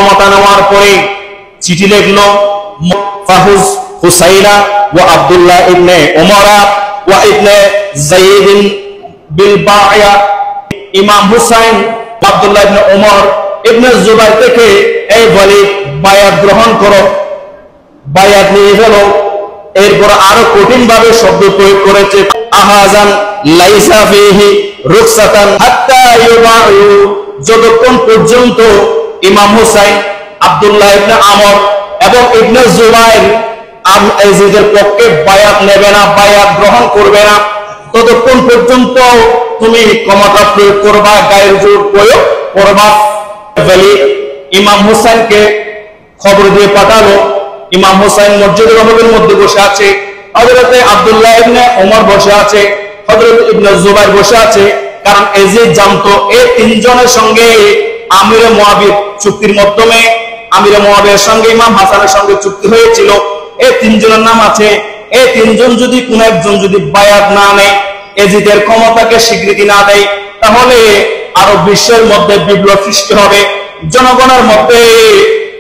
ক্ষমতা নেওয়ার পরে চিঠি লিখলো ফাহুজ হুসাইনা ওয়া আব্দুল্লাহ ইবনে উমরা ওয়া ইবনে যায়েদ বিল বায়া। ইমাম হুসাইন আব্দুল্লাহ ইবনে উমর ইবনে জুবাইর থেকে এই ওয়ালিদ বায়াত গ্রহণ করো, বায়াত নিয়ে ফেলো। এরপর আরো কঠিন ভাবে শব্দ প্রয়োগ করেছে, আহাজান লাইসা ফিহি রুকসাতান হাত্তা ইউবাউ, যতক্ষণ পর্যন্ত ইমাম হুসাইন আব্দুল্লাহ ইবনে আমর এবং ইবনে জুবাইর ইয়াজিদের পক্ষে বায়াত নেবে না, বায়াত গ্রহণ করবে না, ততক্ষণ পর্যন্ত তুমি ক্ষমতা প্রয়োগ করবা, গায়ের জোর প্রয়োগ করবা। ওয়ালিদ ইমাম হুসাইনকে খবর দিয়ে পাঠালো। ইমাম হুসাইন মসজিদে নববীর মধ্যে বসে আছে, হযরত আব্দুল্লাহ ইবনে ওমর বসে আছে, হযরত ইবনে জুবাইর বসে আছে। কারণ ইয়াজিদ জানতো এই তিনজনের সঙ্গে আমিরে মুআবিয়া চুক্তির মাধ্যমে আমিরে মুআবিয়ার সঙ্গে ইমাম হাসানের সঙ্গে চুক্তি হয়েছিল, এই তিনজনের নাম আছে। এই তিনজন যদি কোন একজন যদি বায়াত না নেয়, ইয়াজিদের ক্ষমতাকে স্বীকৃতি না দেয়, তাহলে আরব বিশ্বের মধ্যে বিপ্লব সৃষ্টি হবে, জনগণের মধ্যে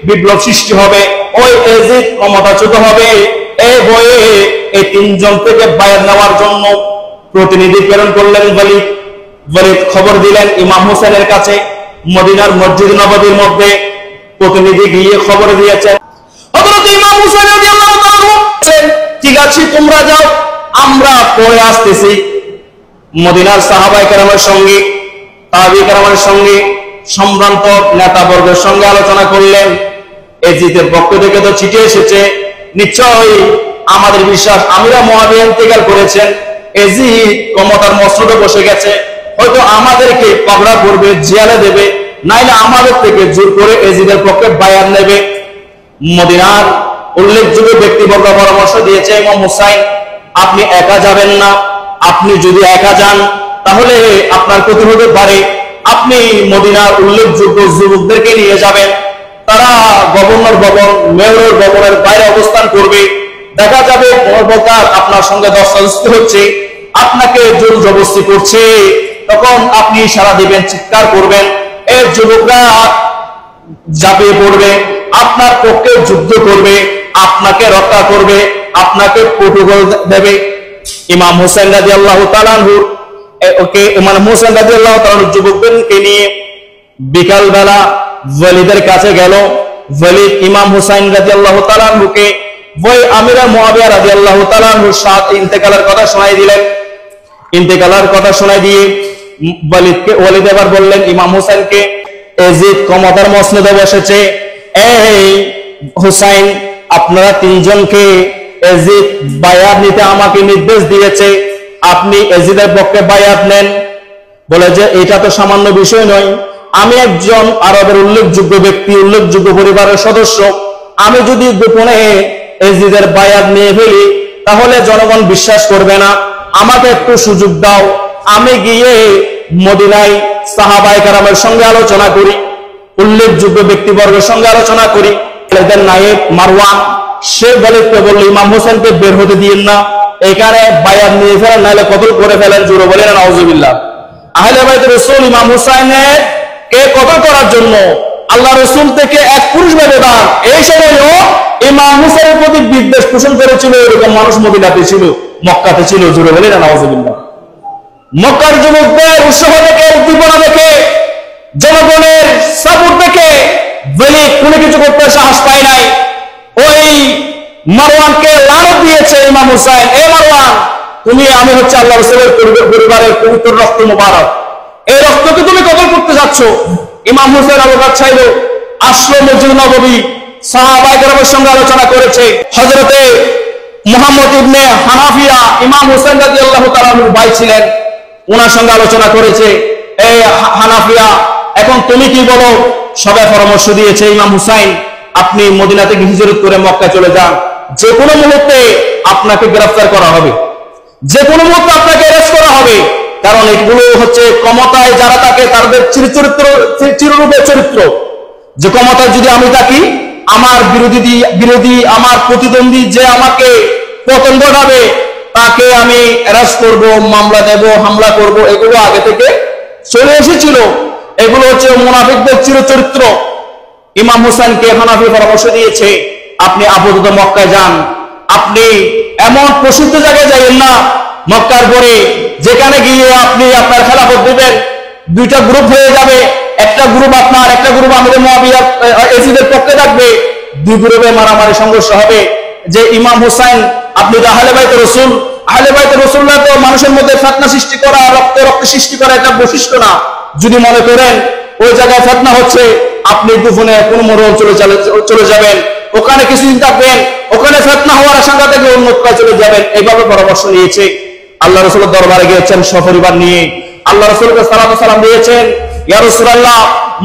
বিপ্লব সৃষ্টি হবে, ওই ইয়াজিদ ক্ষমতাচ্যুত হবে। এই ভয়ে এই তিনজন থেকে বায়াত নেওয়ার জন্য প্রতিনিধি প্রেরণ করলেন ওয়ালিদ। ওয়ালিদ খবর দিলেন ইমাম হুসাইনের কাছে, মদিনার মসজিদ নববীর মধ্যে প্রতিনিধি গিয়ে খবর দিয়েছেন। হযরত ইমাম হুসাইন রাদিয়াল্লাহু তাআলা বলেন, ঠিক আছে তোমরা যাও, আমরা পরে আসতেছি। মদিনার সাহাবায়ে কেরামের সঙ্গে তাবিঈ কেরামের সঙ্গে সম্ভ্রান্ত নেতাবর্গের সঙ্গে আলোচনা করলেন। ইয়াজিদের পক্ষ থেকে তো চিঠি এসেছে, নিশ্চয়ই আমাদের বিশ্বাস আমিরা মুআবিয়া ইন্তেকাল করেছেন, ইয়াজিদ ক্ষমতার মসনদে বসে গেছে, হয়তো আমাদেরকে পাকড়া করবে, জেলে দেবে, নাইলে আমাদের থেকে জোর করে ইয়াজিদের পক্ষে বায়াত নেবে। মদিনার উল্লেখযোগ্য ব্যক্তিবর্গ পরামর্শ দিয়েছে, ইমাম হুসাইন আপনি একা যাবেন না, আপনি যদি একা যান তাহলে আপনার ক্ষতি হতে পারে, আপনি মদিনার উল্লেখযোগ্য যুবকদেরকে নিয়ে যাবেন, তারা গভর্নর ভবন মেয়র ভবনের বাইরে অবস্থান করবে, দেখা যাবে প্রকার আপনার সঙ্গে দস্তাদস্তি হচ্ছে, আপনাকে জোর জবরদস্তি করছে, তখন আপনি ইশারা দিবেন, চিৎকার করবেন, এই যুবকরা ঝাঁপিয়ে পড়বে, আপনার পক্ষে যুদ্ধ করবে, আপনাকে রক্ষা করবে, আপনাকে প্রটোকল দেবে। ইমাম হুসাইন রাদিয়াল্লাহু তাআলা আনহু ইমাম হুসাইন রাদিয়াল্লাহু তাআলা যুবকদেরকে নিয়ে বিকাল বেলা ওয়ালিদের কাছে গেল। ওয়ালিদ ইমাম হুসাইন রাদিয়াল্লাহু তাআলা আনহুকে ওই আমিরা মুআবিয়া রাদিয়াল্লাহু তাআলা আনহুর সাথে ইন্তেকালের কথা শোনাই দিলেন। ইন্তেকালের কথা শোনাই দিয়ে ওয়ালিদ এবার বললেন ইমাম হুসাইনকে, ইয়াজিদ ক্ষমতার মসনদে বসেছে, এই হুসাইন আপনারা তিনজনকে ইয়াজিদ বায়াত নিতে আমাকে নির্দেশ দিয়েছে, আপনি ইয়াজিদের পক্ষে বায়াত নেন। বলে যে এটা তো সামান্য বিষয় নয়, আমি একজন আরবের উল্লেখযোগ্য ব্যক্তি, উল্লেখযোগ্য পরিবারের সদস্য, আমি যদি গোপনে ইয়াজিদের বায়াত নিয়ে ফেলি তাহলে জনগণ বিশ্বাস করবে না, আমাকে একটু সুযোগ দাও, আমি গিয়ে মদিনায় সাহাবায়ে কেরামের সঙ্গে আলোচনা করি, উল্লেখযোগ্য ব্যক্তিবর্গের সঙ্গে আলোচনা করি। এদের নায়েব মারওয়ান সে ওয়ালিদকে বলল, ইমাম হোসেনকে বের হতে দিয়েন না, এখানে বায়াত নিয়ে ফেলেন, নাহলে কতল করে ফেলেন। জোরে বলেন নাউজুবিল্লাহ। আহলে বাইত রাসূল ইমাম হুসাইনের কে কতল করার জন্য আল্লাহ রাসূল থেকে এক পুরুষ বেদান এই সময়ও ইমাম হুসাইনের প্রতি বিদ্বেষ পোষণ করেছিল, এরকম মানুষ মদিনাতে ছিল, মক্কাতে ছিল। জোরে বলেন নাউজুবিল্লাহ। মক্কার যুবকদের উৎসাহ দেখে, উদ্দীপনা দেখে, জনগণের সাপোর্ট দেখে ওয়ালিদ কোনো কিছু করতে সাহস পায় নাই। ওই মারওয়ানকে লানত দিয়েছে ইমাম হুসাইন, এ মারওয়ান তুমি, আমি হচ্ছে আল্লাহ রাসূলের পরিবারের পবিত্র রক্ত মুবারক, এই রক্তকে তুমি কতল করতে যাচ্ছ। ইমাম হুসাইন অবকাশ চাইল, আসলো মসজিদ নববী, সাহাবায়ে কেরামের সঙ্গে আলোচনা করেছে। হযরতে মুহাম্মদ ইবনে হানাফিয়া ইমাম হুসাইন রাদিয়াল্লাহু তাআলা আনহুর ভাই ছিলেন, ওনার সঙ্গে আলোচনা করেছে। এই হানাফিয়া এখন তুমি কি বলো? সবাই পরামর্শ দিয়েছে, ইমাম হুসাইন আপনি মদিনা থেকে হিজরত করে মক্কা চলে যান, যে কোনো মুহূর্তে আপনাকে গ্রেফতার করা হবে, যে কোনো মুহূর্তে আপনাকে অ্যারেস্ট করা হবে, কারণ এগুলো হচ্ছে ক্ষমতায় যারা থাকে তাদের চিররূপের চরিত্র, যে ক্ষমতায় যদি আমি থাকি, আমার বিরোধী আমার প্রতিদ্বন্দ্বী যে আমাকে পতন ঘটাবে তাকে আমি অ্যারেস্ট করব, মামলা দেব, হামলা করব, এগুলো আগে থেকে চলে এসেছিল। এগুলো হচ্ছে মুনাফিকদের চিরচরিত্র। ইমাম হুসাইনকে হানাফি পরামর্শ দিয়েছে, আপনি আপাতত মক্কায় যান, আপনি এমন প্রসিদ্ধ জায়গায় যাইয়েন না মক্কার পরে যেখানে গিয়ে আপনি আপনার খেলাফত দিবেন, দুইটা গ্রুপ হয়ে যাবে, একটা গ্রুপ আপনার, একটা গ্রুপ আমির মুআবিয়া ইয়াজিদের পক্ষে থাকবে, দুই গ্রুপে মারামারি সংঘর্ষ হবে। যে ইমাম হুসাইন, আপনি তো আহলে বাইতে রাসূল, আহলে বাইতে রাসূলরা তো মানুষের মধ্যে ফিতনা সৃষ্টি করা, রক্ত সৃষ্টি করা এটা বৈশিষ্ট্য না। যদি মনে করেন ওই জায়গায় ফিতনা হচ্ছে, আপনি দুফনে কোন মরল চলে যাবেন, ওখানে কিছুদিন থাকবেন, ওখানে ফিতনা হওয়ার আশঙ্কা থেকে অন্য কোথাও চলে যাবেন। এইভাবে পরামর্শ নিয়েছে। আল্লাহ রাসূলের দরবারে গিয়েছেন সপরিবার নিয়ে, আল্লাহ রাসূলকে সালাত ও সালাম দিয়েছেন, ইয়া রাসূলুল্লাহ,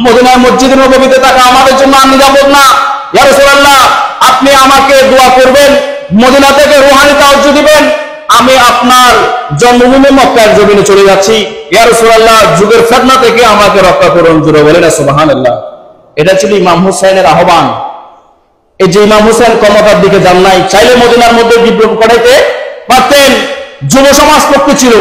মদিনার মসজিদে নববীতে থাকা আমাদের জন্য নিরাপদ না। ইয়া রাসূলুল্লাহ, আপনি আমাকে দোয়া করবেন, মদিনা থেকে রূহানি তাওয়াজ্জুহ দিবেন, আমি আপনার জন্মভূমি মক্কার জমিনে চলে যাচ্ছি। ইয়া রাসূলুল্লাহ, যুগের ফিতনা থেকে আমাকে রক্ষা করুন। জোরে বলেন সুবহানাল্লাহ। এটা ছিল ইমাম হুসাইনের আহ্বান। এই যে ইমাম হুসাইন ক্ষমতার দিকে যান নাই, চাইলে মদিনার মধ্যে বিপ্লব করাইতে পারতেন। যুব সমাজ পক্ষে ছিল,